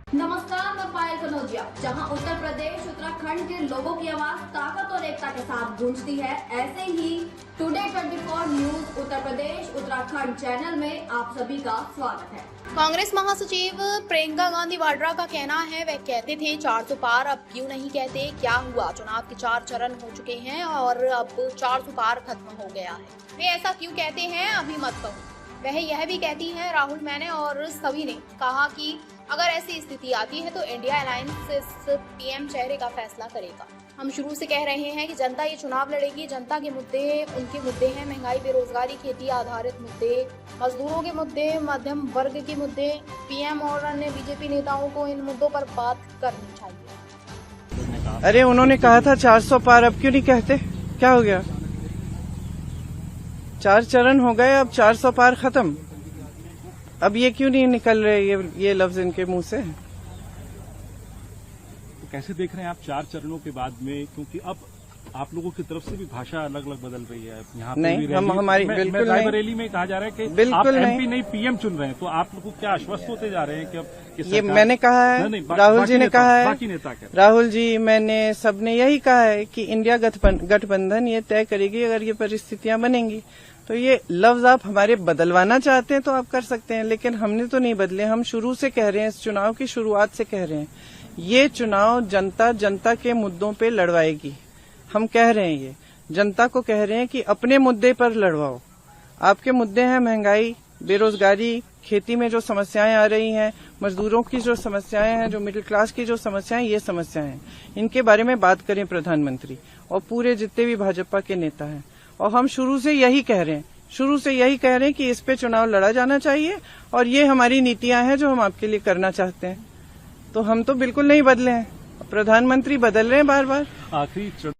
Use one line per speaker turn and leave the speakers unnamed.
नमस्कार, मैं पायल कनौजिया। जहां उत्तर प्रदेश उत्तराखंड के लोगों की आवाज ताकत और एकता के साथ गूंजती है, ऐसे ही today 24 news Uttar Pradesh Uttarakhand channel में आप सभी का स्वागत है।
कांग्रेस महासचिव प्रियंका गांधी वाड्रा का कहना है, वह कहते थे 400 पार, अब क्यों नहीं कहते? क्या हुआ? चुनाव के 4 चरण हो चुके हैं और अब 400 पार खत्म हो गया है। वे ऐसा क्यों कहते हैं? अभी मत कहो। वह यह भी कहती हैं, राहुल, मैंने और सभी ने कहा कि अगर ऐसी स्थिति आती है तो इंडिया अलायंस इस पीएम चेहरे का फैसला करेगा। हम शुरू से कह रहे हैं कि जनता ये चुनाव लड़ेगी। जनता के मुद्दे उनके मुद्दे हैं, महंगाई, बेरोजगारी, खेती आधारित मुद्दे, मजदूरों के मुद्दे, मध्यम वर्ग के मुद्दे। पीएम और अन्य बीजेपी नेताओं को इन मुद्दों पर बात करनी चाहिए।
अरे उन्होंने कहा था 400 पार, अब क्यों नहीं कहते? क्या हो गया? 4 चरण हो गए, अब 400 पार खत्म। अब ये क्यों नहीं निकल रहे ये लफ्ज इनके मुंह से?
तो कैसे देख रहे हैं आप 4 चरणों के बाद में, क्योंकि अब आप लोगों की तरफ से भी भाषा अलग अलग बदल रही है। यहाँ पे
नहीं,
भी
हम हमारी बिल्कुल नहीं।
रैली में कहा जा रहा है कि
बिल्कुल
आप
नहीं।
एमपी नहीं पीएम चुन रहे हैं, तो आप लोग को क्या आश्वस्त होते जा रहे हैं कि अब
ये मैंने कहा है, राहुल जी ने कहा है,
बाकी नेता क्या?
राहुल जी, मैंने, सबने यही कहा है कि इंडिया गठबंधन ये तय करेगी अगर ये परिस्थितियां बनेंगी। तो ये लफ्ज आप हमारे बदलवाना चाहते हैं तो आप कर सकते हैं, लेकिन हमने तो नहीं बदले। हम शुरू से कह रहे हैं, इस चुनाव की शुरुआत से कह रहे हैं, ये चुनाव जनता के मुद्दों पे लड़वाएगी। हम कह रहे हैं, ये जनता को कह रहे हैं कि अपने मुद्दे पर लड़वाओ। आपके मुद्दे हैं महंगाई, बेरोजगारी, खेती में जो समस्याएं आ रही हैं, मजदूरों की जो समस्याएं हैं, जो मिडिल क्लास की जो समस्याएं, ये समस्याएं हैं, इनके बारे में बात करें प्रधानमंत्री और पूरे जितने भी भाजपा के नेता हैं। और हम शुरू से यही कह रहे हैं, कि इस पे चुनाव लड़ा जाना चाहिए और ये हमारी नीतियां हैं जो हम आपके लिए करना चाहते हैं। तो हम तो बिल्कुल नहीं बदले हैं, प्रधानमंत्री बदल रहे हैं बार बार।
आखिरी